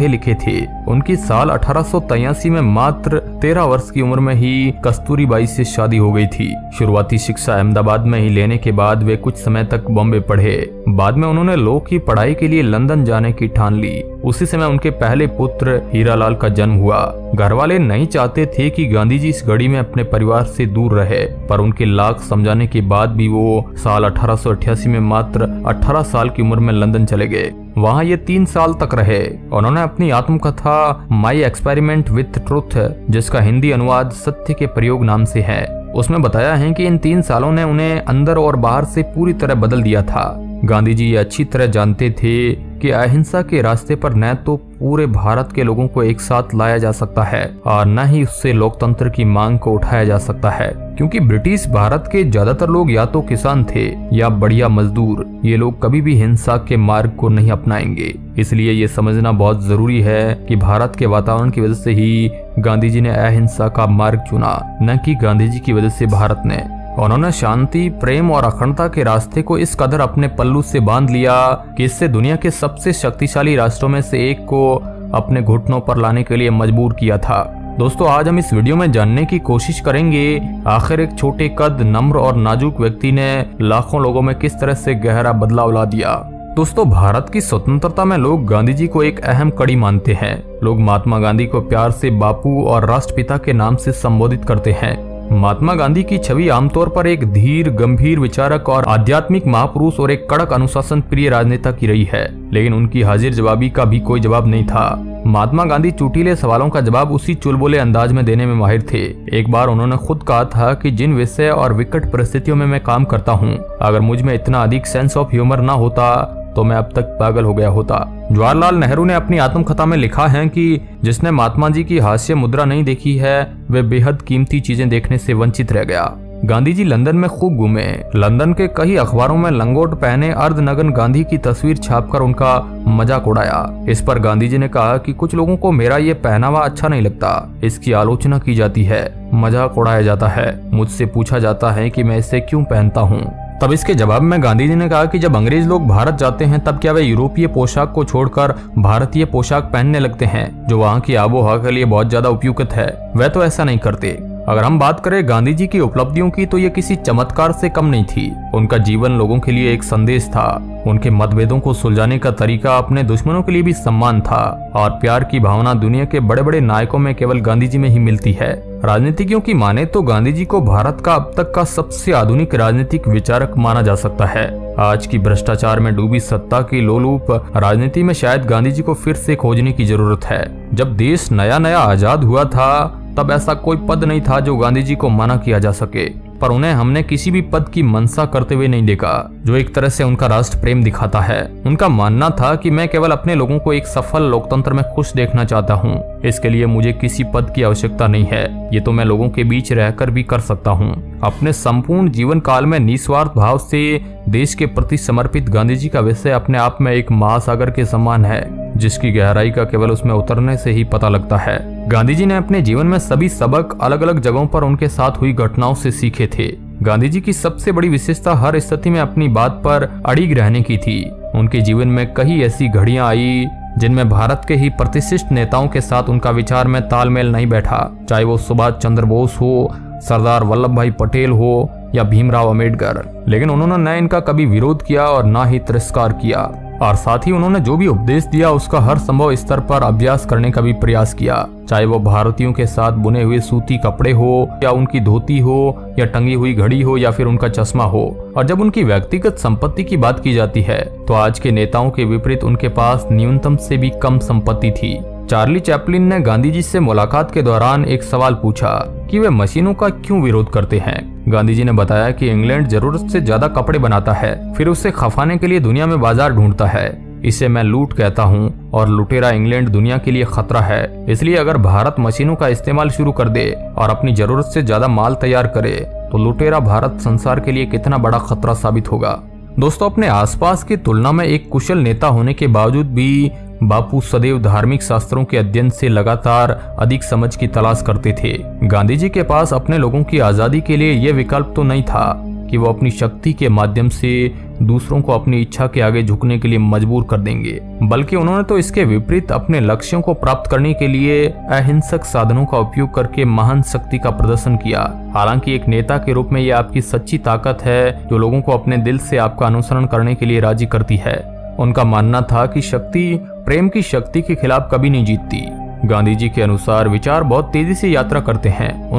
लिखे थे। उनकी साल 1883 में मात्र 13 वर्ष की उम्र में ही कस्तूरीबाई से शादी हो गई थी। शुरुआती शिक्षा अहमदाबाद में ही लेने के बाद वे कुछ समय तक बॉम्बे पढ़े। बाद में उन्होंने लॉ की पढ़ाई के लिए लंदन जाने की ठान ली। उसी समय उनके पहले पुत्र हीरालाल का जन्म हुआ। घर वाले नहीं चाहते थे कि गांधी जी इस घड़ी में अपने परिवार से दूर रहे, पर उनके लाख समझाने के बाद भी वो साल 1888 में मात्र 18 साल की उम्र में लंदन चले गए। वहाँ ये 3 साल तक रहे। उन्होंने अपनी आत्मकथा माई एक्सपेरिमेंट विथ ट्रुथ, जिसका हिंदी अनुवाद सत्य के प्रयोग नाम से है, उसमें बताया है कि इन 3 सालों ने उन्हें अंदर और बाहर से पूरी तरह बदल दिया था। गांधी जी ये अच्छी तरह जानते थे कि अहिंसा के रास्ते पर न तो पूरे भारत के लोगों को एक साथ लाया जा सकता है और न ही उससे लोकतंत्र की मांग को उठाया जा सकता है, क्योंकि ब्रिटिश भारत के ज्यादातर लोग या तो किसान थे या बढ़िया मजदूर। ये लोग कभी भी हिंसा के मार्ग को नहीं अपनाएंगे। इसलिए ये समझना बहुत जरूरी है कि भारत के वातावरण की वजह से ही गांधी जी ने अहिंसा का मार्ग चुना, न कि गांधी जी की वजह से भारत ने। उन्होंने शांति, प्रेम और अखंडता के रास्ते को इस कदर अपने पल्लू से बांध लिया कि इससे दुनिया के सबसे शक्तिशाली राष्ट्रों में से एक को अपने घुटनों पर लाने के लिए मजबूर किया था। दोस्तों, आज हम इस वीडियो में जानने की कोशिश करेंगे आखिर एक छोटे कद, नम्र और नाजुक व्यक्ति ने लाखों लोगों में किस तरह से गहरा बदलाव ला दिया। दोस्तों, भारत की स्वतंत्रता में लोग गांधी जी को एक अहम कड़ी मानते हैं। लोग महात्मा गांधी को प्यार से बापू और राष्ट्रपिता के नाम से संबोधित करते हैं। महात्मा गांधी की छवि आमतौर पर एक धीर, गंभीर विचारक और आध्यात्मिक महापुरुष और एक कड़क अनुशासन प्रिय राजनेता की रही है, लेकिन उनकी हाजिर जवाबी का भी कोई जवाब नहीं था। महात्मा गांधी चुटीले सवालों का जवाब उसी चुलबुले अंदाज में देने में माहिर थे। एक बार उन्होंने खुद कहा था कि जिन विषय और विकट परिस्थितियों में मैं काम करता हूँ, अगर मुझ में इतना अधिक सेंस ऑफ ह्यूमर न होता तो मैं अब तक पागल हो गया होता। जवाहरलाल नेहरू ने अपनी आत्मकथा में लिखा है कि जिसने महात्मा जी की हास्य मुद्रा नहीं देखी है, वे बेहद कीमती चीजें देखने से वंचित रह गया। गांधी जी लंदन में खूब घूमे। लंदन के कई अखबारों में लंगोट पहने अर्धनग्न गांधी की तस्वीर छापकर उनका मजाक उड़ाया। इस पर गांधी जी ने कहा कि कुछ लोगों को मेरा ये पहनावा अच्छा नहीं लगता, इसकी आलोचना की जाती है, मजाक उड़ाया जाता है, मुझसे पूछा जाता है कि मैं इसे क्यों पहनता हूँ। तब इसके जवाब में गांधी जी ने कहा कि जब अंग्रेज लोग भारत जाते हैं तब क्या वे यूरोपीय पोशाक को छोड़कर भारतीय पोशाक पहनने लगते हैं, जो वहाँ की आबोहवा के लिए बहुत ज्यादा उपयुक्त है? वह तो ऐसा नहीं करते। अगर हम बात करें गांधी जी की उपलब्धियों की, तो ये किसी चमत्कार से कम नहीं थी। उनका जीवन लोगों के लिए एक संदेश था। उनके मतभेदों को सुलझाने का तरीका अपने दुश्मनों के लिए भी सम्मान था, और प्यार की भावना दुनिया के बड़े बड़े नायकों में केवल गांधी जी में ही मिलती है। राजनीतिज्ञों की माने तो गांधी जी को भारत का अब तक का सबसे आधुनिक राजनीतिक विचारक माना जा सकता है। आज की भ्रष्टाचार में डूबी सत्ता की लोलूप राजनीति में शायद गांधी जी को फिर से खोजने की जरूरत है। जब देश नया नया आजाद हुआ था, तब ऐसा कोई पद नहीं था जो गांधी जी को मना किया जा सके, पर उन्हें हमने किसी भी पद की मंशा करते हुए नहीं देखा, जो एक तरह से उनका राष्ट्र प्रेम दिखाता है। उनका मानना था कि मैं केवल अपने लोगों को एक सफल लोकतंत्र में खुश देखना चाहता हूँ। इसके लिए मुझे किसी पद की आवश्यकता नहीं है, ये तो मैं लोगों के बीच रहकर भी कर सकता हूँ। अपने संपूर्ण जीवन काल में निस्वार्थ भाव से देश के प्रति समर्पित गांधी जी का विषय अपने आप में एक महासागर के समान है, जिसकी गहराई का केवल उसमें उतरने से ही पता लगता है। गांधी जी ने अपने जीवन में सभी सबक अलग अलग जगहों पर उनके साथ हुई घटनाओं से सीखे थे। गांधी जी की सबसे बड़ी विशेषता हर स्थिति में अपनी बात पर अड़िग रहने की थी। उनके जीवन में कई ऐसी घड़ियां आई जिनमें भारत के ही प्रतिष्ठित नेताओं के साथ उनका विचार में तालमेल नहीं बैठा, चाहे वो सुभाष चंद्र बोस हो, सरदार वल्लभ भाई पटेल हो या भीमराव अम्बेडकर। लेकिन उन्होंने न इनका कभी विरोध किया और न ही तिरस्कार किया, और साथ ही उन्होंने जो भी उपदेश दिया उसका हर संभव स्तर पर अभ्यास करने का भी प्रयास किया, चाहे वो भारतीयों के साथ बुने हुए सूती कपड़े हो, या उनकी धोती हो, या टंगी हुई घड़ी हो, या फिर उनका चश्मा हो। और जब उनकी व्यक्तिगत संपत्ति की बात की जाती है, तो आज के नेताओं के विपरीत उनके पास न्यूनतम से भी कम संपत्ति थी। चार्ली चैपलिन ने गांधी जी से मुलाकात के दौरान एक सवाल पूछा कि वे मशीनों का क्यों विरोध करते हैं। गांधी जी ने बताया कि इंग्लैंड जरूरत से ज्यादा कपड़े बनाता है, फिर उसे खपाने के लिए दुनिया में बाजार ढूंढता है। इसे मैं लूट कहता हूँ, और लुटेरा इंग्लैंड दुनिया के लिए खतरा है। इसलिए अगर भारत मशीनों का इस्तेमाल शुरू कर दे और अपनी जरूरत से ज्यादा माल तैयार करे, तो लुटेरा भारत संसार के लिए कितना बड़ा खतरा साबित होगा। दोस्तों, अपने आसपास की तुलना में एक कुशल नेता होने के बावजूद भी बापू सदैव धार्मिक शास्त्रों के अध्ययन से लगातार अधिक समझ की तलाश करते थे। गांधी जी के पास अपने लोगों की आजादी के लिए यह विकल्प तो नहीं था कि वो अपनी शक्ति के माध्यम से दूसरों को अपनी इच्छा के आगे झुकने के लिए मजबूर कर देंगे, बल्कि उन्होंने तो इसके विपरीत अपने लक्ष्यों को प्राप्त करने के लिए अहिंसक साधनों का उपयोग करके महान शक्ति का प्रदर्शन किया। हालांकि एक नेता के रूप में यह आपकी सच्ची ताकत है जो लोगों को अपने दिल से आपका अनुसरण करने के लिए राजी करती है। उनका मानना था कि शक्ति प्रेम की शक्ति के खिलाफ कभी नहीं जीतती। गांधी जी के अनुसार विचार बहुत तेजी से यात्रा करते हैं।